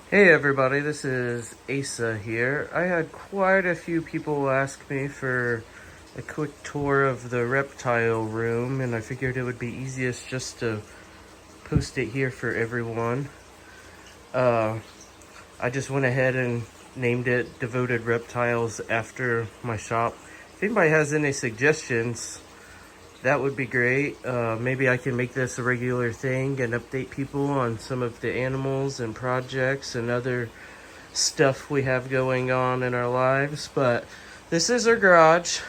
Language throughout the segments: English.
Hey everybody, this is Asa here. I had quite a few people ask me for a quick tour of the reptile room, and I figured it would be easiest just to post it here for everyone. I just went ahead and named it Devoted Reptiles after my shop. If anybody has any suggestions, that would be great. Maybe I can make this a regular thing and update people on some of the animals and projects and other stuff we have going on in our lives. But this is our garage.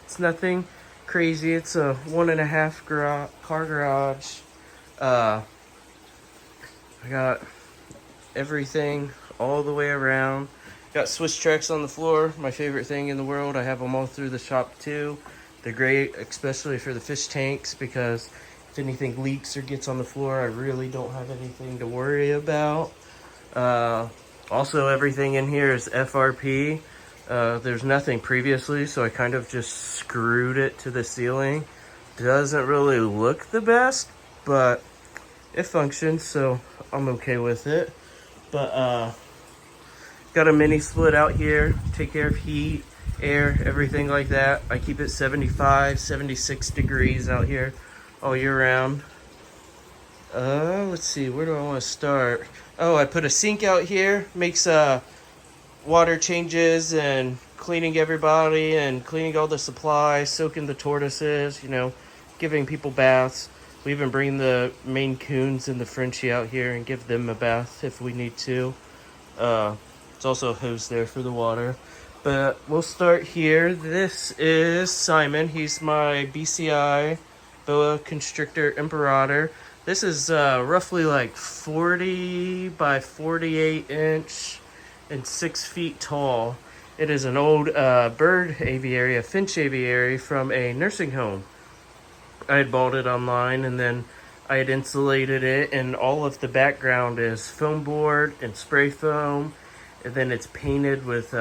It's nothing crazy. It's a 1.5 car garage. I got everything all the way around. Got Swiss tracks on the floor, my favorite thing in the world. I have them all through the shop too. They're great, especially for the fish tanks, because if anything leaks or gets on the floor, I really don't have anything to worry about. Also, everything in here is FRP. There's nothing previously, so I kind of just screwed it to the ceiling. Doesn't really look the best, but it functions, so I'm okay with it. But got a mini split out here, take care of heat, air, everything like that. I keep it 75, 76 degrees out here all year round. Let's see, where do I want to start? Oh, I put a sink out here, makes water changes and cleaning everybody and cleaning all the supplies, soaking the tortoises, giving people baths. We even bring the Maine Coons and the Frenchie out here and give them a bath if we need to. It's also a hose there for the water. But we'll start here. This is Simon. He's my BCI Boa Constrictor Imperator. This is roughly like 40 by 48 inch and 6 feet tall. It is an old bird aviary, a finch aviary from a nursing home. I had bought it online, and then I had insulated it, and all of the background is foam board and spray foam, and then it's painted with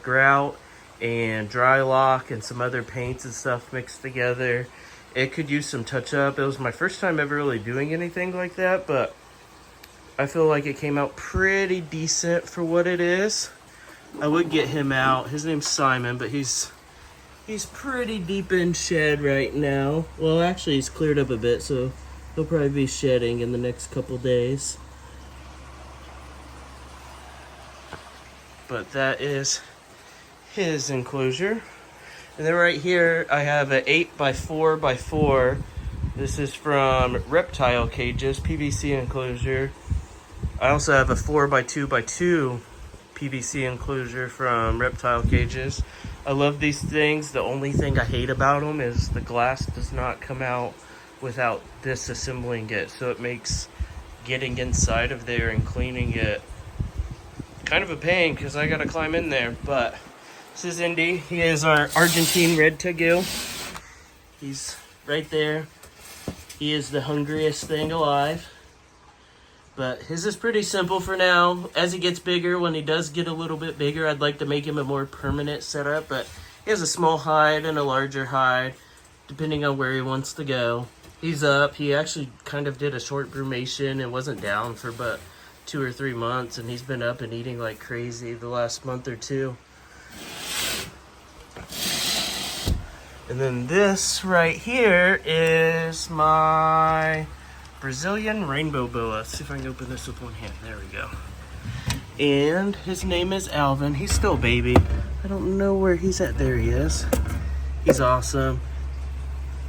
grout and dry lock and some other paints and stuff mixed together. It could use some touch up. It was my first time ever really doing anything like that, but I feel like it came out pretty decent for what it is. I would get him out. His name's Simon, but he's pretty deep in shed right now. Well, actually he's cleared up a bit, so he'll probably be shedding in the next couple days. But that is his enclosure. And then right here I have an 8 by 4 by 4. This is from Reptile cages, PVC enclosure. I also have a 4 by 2 by 2 PVC enclosure from Reptile cages. I love these things. The only thing I hate about them is the glass does not come out without disassembling it. So it makes getting inside of there and cleaning it kind of a pain because I gotta climb in there. But this is Indy. He is our Argentine red tagil. He's right there. He is the hungriest thing alive. But his is pretty simple for now. As he gets bigger, when he does get a little bit bigger, I'd like to make him a more permanent setup. But he has a small hide and a larger hide, depending on where he wants to go. He's up. He actually kind of did a short brumation and wasn't down for but 2 or 3 months. And he's been up and eating like crazy the last month or two. And then this right here is my Brazilian Rainbow Boa. Let's see if I can open this with one hand. There we go. And his name is Alvin. He's still a baby. I don't know where he's at. There he is. He's awesome.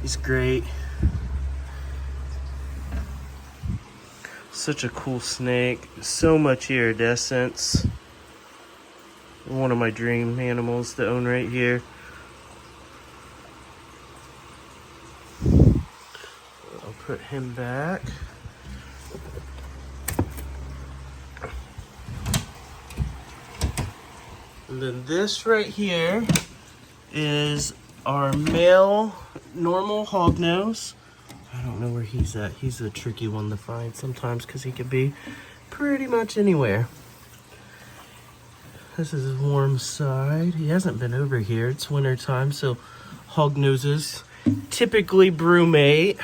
He's great. Such a cool snake. So much iridescence. One of my dream animals to own right here. Put him back. And then this right here is our male normal hognose. I don't know where he's at. He's a tricky one to find sometimes because he could be pretty much anywhere. This is his warm side. He hasn't been over here. It's winter time, so hognoses typically brumate.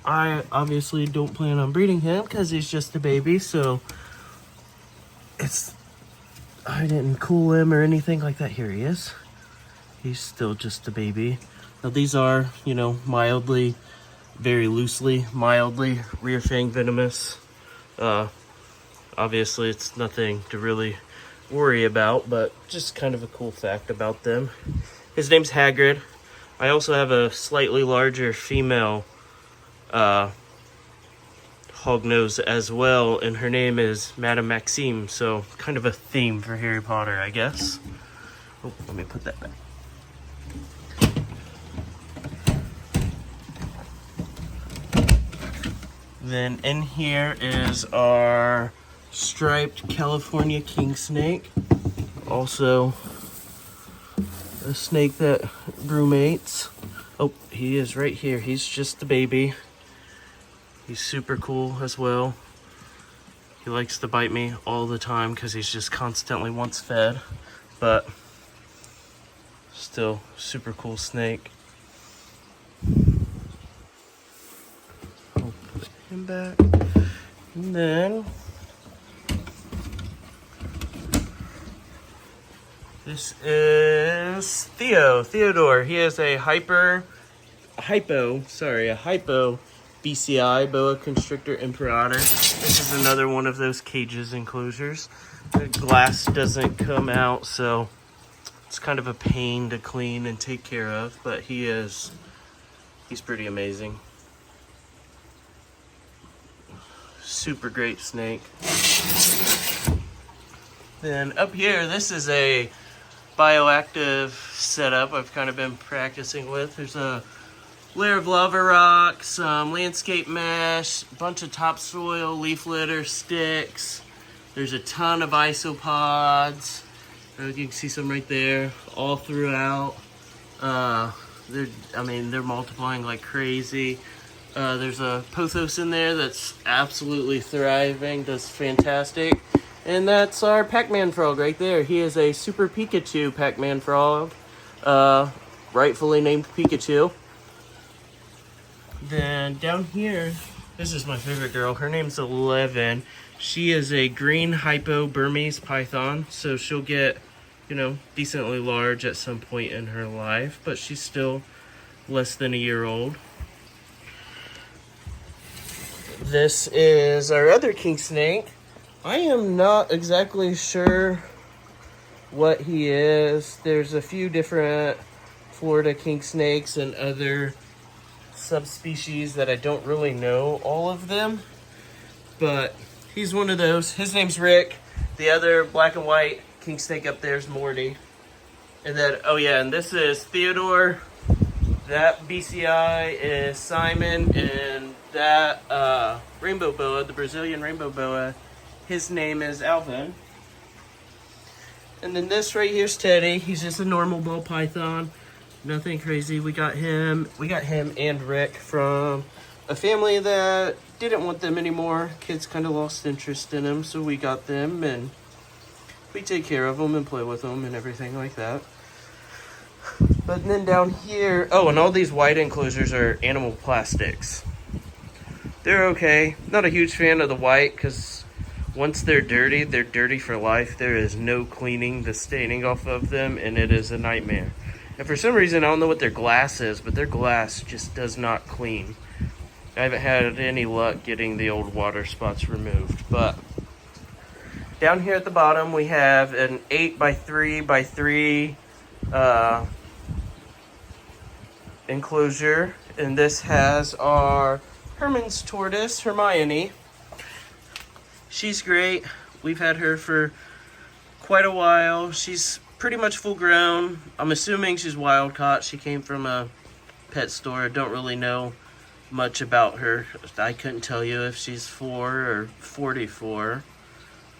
I obviously don't plan on breeding him because he's just a baby, so I didn't cool him or anything like that. Here he is. He's still just a baby. Now these are, you know, mildly, very loosely, mildly rear fang venomous. Obviously it's nothing to really worry about, but just kind of a cool fact about them. His name's Hagrid. I also have a slightly larger female Hognose as well, and her name is Madame Maxime, so kind of a theme for Harry Potter, I guess. Oh, let me put that back. Then in here is our striped California king snake. Also a snake that brumates. Oh, he is right here. He's just a baby. He's super cool as well. He likes to bite me all the time because he's just constantly wants fed. But still super cool snake. I'll put him back. And then this is Theodore. He is a hypo BCI, Boa Constrictor Imperator. This is another one of those cages enclosures. The glass doesn't come out, so it's kind of a pain to clean and take care of, but he's pretty amazing. Super great snake. Then up here, this is a bioactive setup I've kind of been practicing with. There's a layer of lava rock, some landscape mesh, a bunch of topsoil, leaf litter, sticks. There's a ton of isopods. You can see some right there, all throughout. They're multiplying like crazy. There's a pothos in there that's absolutely thriving, does fantastic. And that's our Pac-Man frog right there. He is a Super Pikachu Pac-Man frog, rightfully named Pikachu. Then down here, this is my favorite girl. Her name's 11. She is a green hypo Burmese python, so she'll get, you know, decently large at some point in her life, but she's still less than a year old. This is our other king snake. I am not exactly sure what he is. There's a few different Florida king snakes and other subspecies that I don't really know all of them, but he's one of those. His name's Rick. The other black and white king snake up there is Morty. And then, oh yeah, and this is Theodore. That BCI is Simon, and that Rainbow Boa, the Brazilian Rainbow Boa, his name is Alvin. And then this right here is Teddy. He's just a normal ball python. Nothing crazy. We got him and Rick from a family that didn't want them anymore. Kids kind of lost interest in them, so we got them, and we take care of them and play with them and everything like that. But then down here, oh, and all these white enclosures are animal plastics. They're okay. Not a huge fan of the white because once they're dirty for life. There is no cleaning the staining off of them, and it is a nightmare. And for some reason, I don't know what their glass is, but their glass just does not clean. I haven't had any luck getting the old water spots removed. But down here at the bottom, we have an 8x3x3 enclosure. And this has our Herman's tortoise, Hermione. She's great. We've had her for quite a while. She's pretty much full grown. I'm assuming she's wild caught. She came from a pet store. I don't really know much about her. I couldn't tell you if she's 4 or 44,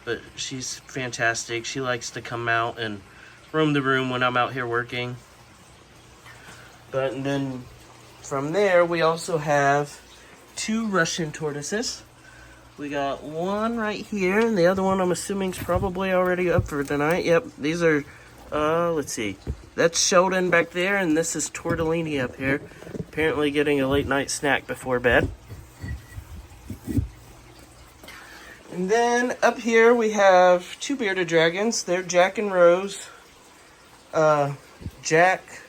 but she's fantastic. She likes to come out and roam the room when I'm out here working. But and then from there, we also have 2 Russian tortoises. We got one right here, and the other one I'm assuming is probably already up for tonight. Yep, these are, let's see. That's Sheldon back there, and this is Tortellini up here. Apparently getting a late night snack before bed. And then up here we have two bearded dragons. They're Jack and Rose. Jack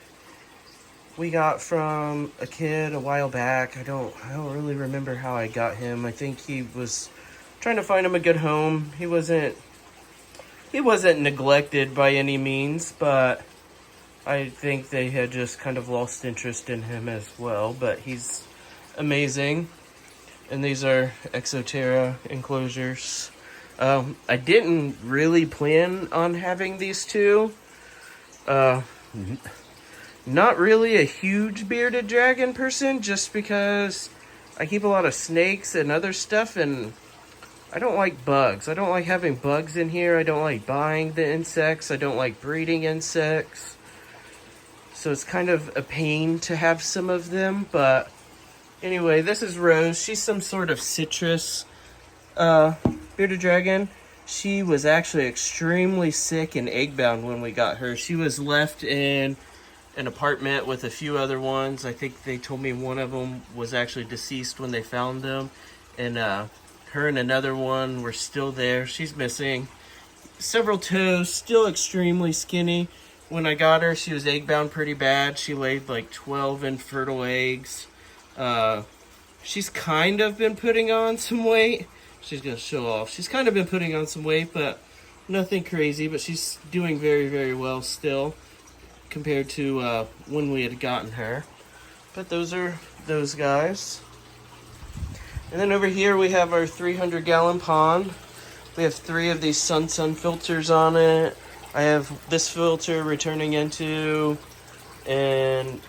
we got from a kid a while back. I don't really remember how I got him. I think he was trying to find him a good home. He wasn't neglected by any means, but I think they had just kind of lost interest in him as well. But he's amazing. And these are Exoterra enclosures. I didn't really plan on having these two. Not really a huge bearded dragon person, just because I keep a lot of snakes and other stuff, and I don't like bugs. I don't like having bugs in here. I don't like buying the insects. I don't like breeding insects. So it's kind of a pain to have some of them, but anyway, this is Rose. She's some sort of citrus bearded dragon. She was actually extremely sick and egg-bound when we got her. She was left in an apartment with a few other ones. I think they told me one of them was actually deceased when they found them. And her and another one were still there. She's missing several toes, still extremely skinny. When I got her, she was egg-bound pretty bad. She laid like 12 infertile eggs. She's kind of been putting on some weight. She's gonna show off. She's kind of been putting on some weight, but nothing crazy. But she's doing very, very well still compared to when we had gotten her. But those are those guys. And then over here we have our 300-gallon pond. We have 3 of these sun filters on it. I have this filter returning into, and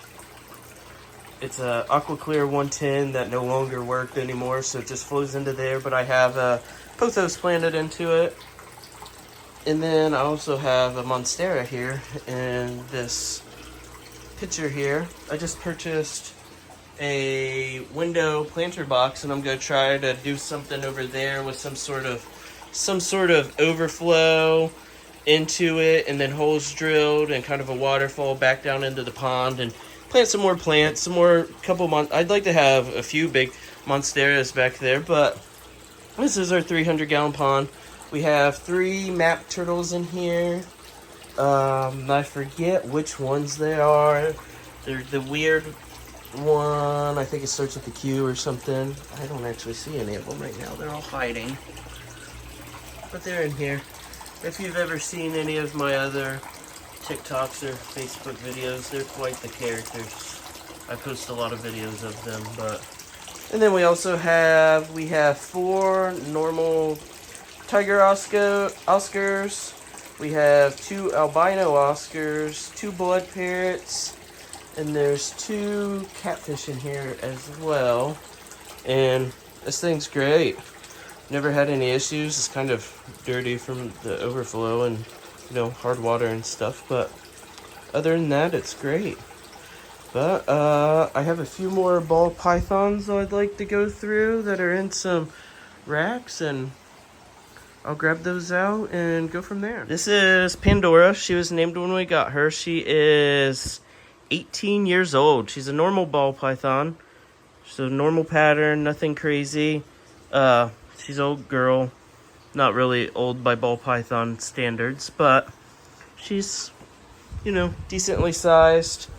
it's a Aqua Clear 110 that no longer worked anymore, so it just flows into there. But I have a pothos planted into it. And then I also have a Monstera here in this picture here. I just purchased a window planter box, and I'm going to try to do something over there with some sort of overflow into it, and then holes drilled and kind of a waterfall back down into the pond, and plant some more plants, I'd like to have a few big Monsteras back there. But this is our 300-gallon pond. We have 3 map turtles in here. I forget which ones they are. They're the weird one. I think it starts with the Q or something. I don't actually see any of them right now. They're all hiding. But they're in here. If you've ever seen any of my other TikToks or Facebook videos, they're quite the characters. I post a lot of videos of them. And then we also have 4 normal tiger Oscars. We have 2 albino Oscars, 2 blood parrots, and there's 2 catfish in here as well. And this thing's great. Never had any issues. It's kind of dirty from the overflow and, hard water and stuff, but other than that, it's great. But I have a few more ball pythons I'd like to go through that are in some racks, and I'll grab those out and go from there. This is Pandora. She was named when we got her. She is 18 years old. She's a normal ball python. So normal pattern, nothing crazy. She's an old girl. Not really old by ball python standards, but she's, decently sized.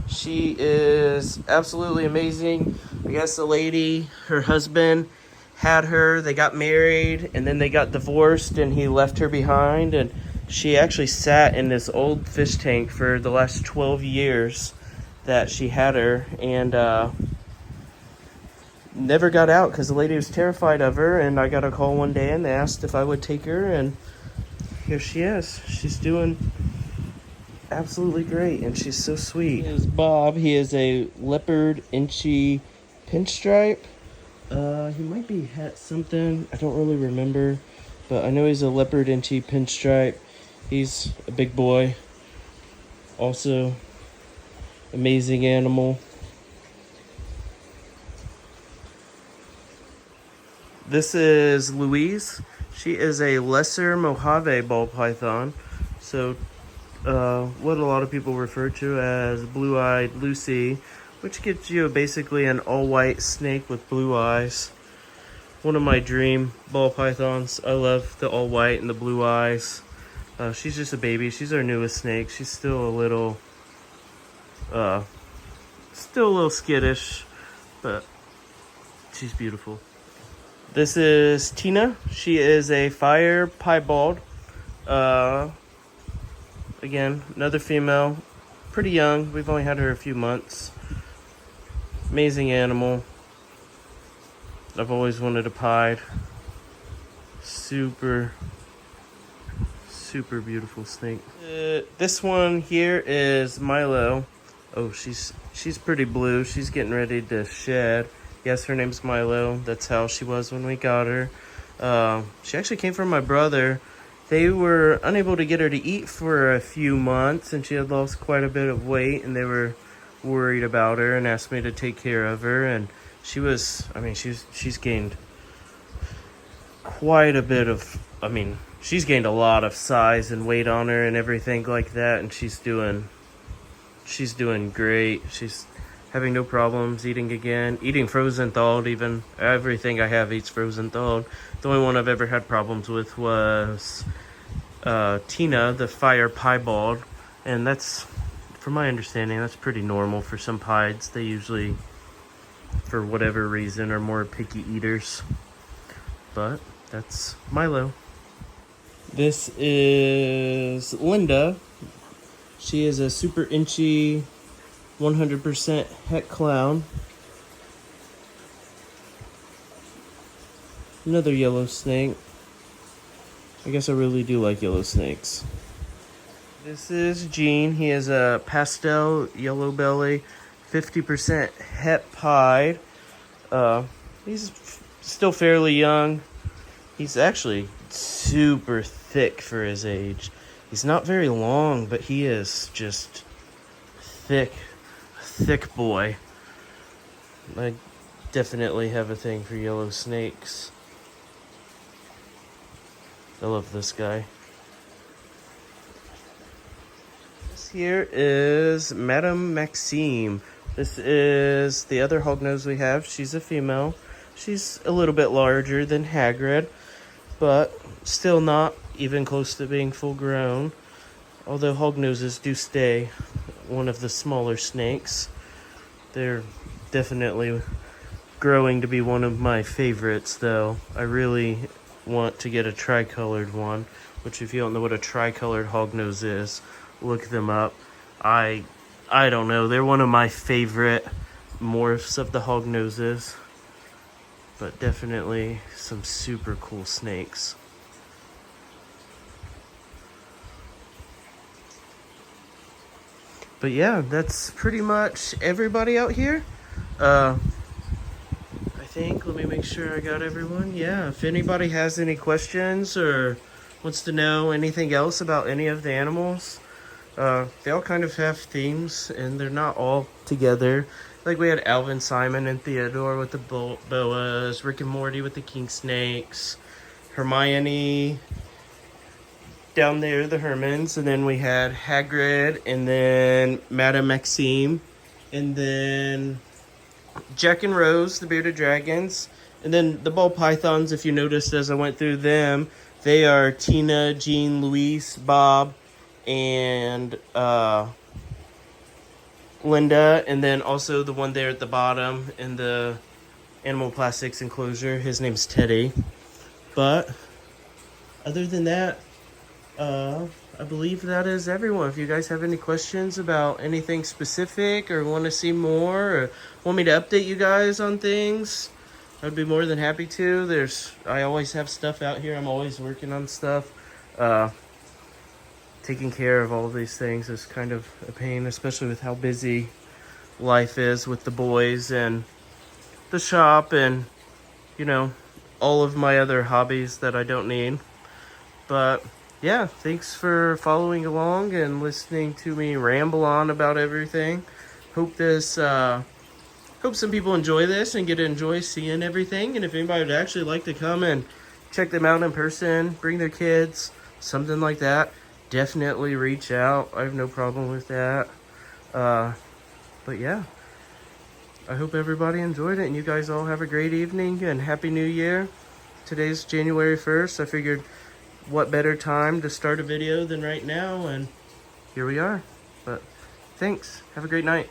She is absolutely amazing. I guess the lady, her husband, had her. They got married, and then they got divorced, and he left her behind. And she actually sat in this old fish tank for the last 12 years that she had her, and never got out because the lady was terrified of her. And I got a call one day, and they asked if I would take her, and here she is. She's doing absolutely great, and she's so sweet. Here's Bob. He is a leopard inchy pinstripe. He might be het something. I don't really remember, but I know he's a leopard inchy pinstripe. He's a big boy. Also, amazing animal. This is Louise. She is a lesser Mojave ball python. So, what a lot of people refer to as blue-eyed Lucy, which gives you basically an all-white snake with blue eyes. one of my dream ball pythons. I love the all white and the blue eyes. She's just a baby. She's our newest snake. She's still a little skittish, but she's beautiful. This is Tina. She is a fire piebald. Again, another female, pretty young. We've only had her a few months. Amazing animal. I've always wanted a pied. Super beautiful snake. This one here is Milo. Oh, she's pretty blue. She's getting ready to shed. Yes, her name's Milo. That's how she was when we got her. She actually came from my brother. They were unable to get her to eat for a few months, and she had lost quite a bit of weight, and they were worried about her and asked me to take care of her. And she's gained quite a bit of, she's gained a lot of size and weight on her and everything like that, and she's doing great. She's having no problems eating again, eating frozen thawed. Even everything I have eats frozen thawed. The only one I've ever had problems with was Tina, the fire piebald, and that's, from my understanding, that's pretty normal for some pieds. They usually, for whatever reason, are more picky eaters. But that's Milo. This is Linda. She is a super inchy 100% het clown. Another yellow snake. I guess I really do like yellow snakes. This is Gene. He is a pastel yellow belly, 50% het pied. He's still fairly young. He's actually super thick for his age. He's not very long, but he is just thick boy. I definitely have a thing for yellow snakes. I love this guy. This here is Madame Maxime. This is the other hognose we have. She's a female. She's a little bit larger than Hagrid, but still not even close to being full grown. Although hognoses do stay one of the smaller snakes. They're definitely growing to be one of my favorites, though. I really want to get a tricolored one, which, if you don't know what a tricolored hognose is, look them up. I don't know. They're one of my favorite morphs of the hognoses, but definitely some super cool snakes. But yeah, that's pretty much everybody out here. I think, let me make sure I got everyone. Yeah, if anybody has any questions or wants to know anything else about any of the animals, they all kind of have themes, and they're not all together. Like, we had Alvin, Simon, and Theodore with the boas, Rick and Morty with the king snakes, Hermione down there, the Hermans, and then we had Hagrid, and then Madame Maxime, and then Jack and Rose, the bearded dragons, and then the ball pythons. If you noticed as I went through them, they are Tina, Jean, Luis, Bob, and Linda, and then also the one there at the bottom in the animal plastics enclosure. His name's Teddy. But other than that, I believe that is everyone. If you guys have any questions about anything specific, or want to see more, or want me to update you guys on things, I'd be more than happy to. I always have stuff out here. I'm always working on stuff. Taking care of all of these things is kind of a pain, especially with how busy life is with the boys and the shop and, all of my other hobbies that I don't need. But yeah, thanks for following along and listening to me ramble on about everything. Hope some people enjoy this and get to enjoy seeing everything. And if anybody would actually like to come and check them out in person, bring their kids, something like that, definitely reach out. I have no problem with that. But yeah, I hope everybody enjoyed it, and you guys all have a great evening and Happy New Year. today's January 1st. I figured what better time to start a video than right now, and here we are. But thanks. Have a great night.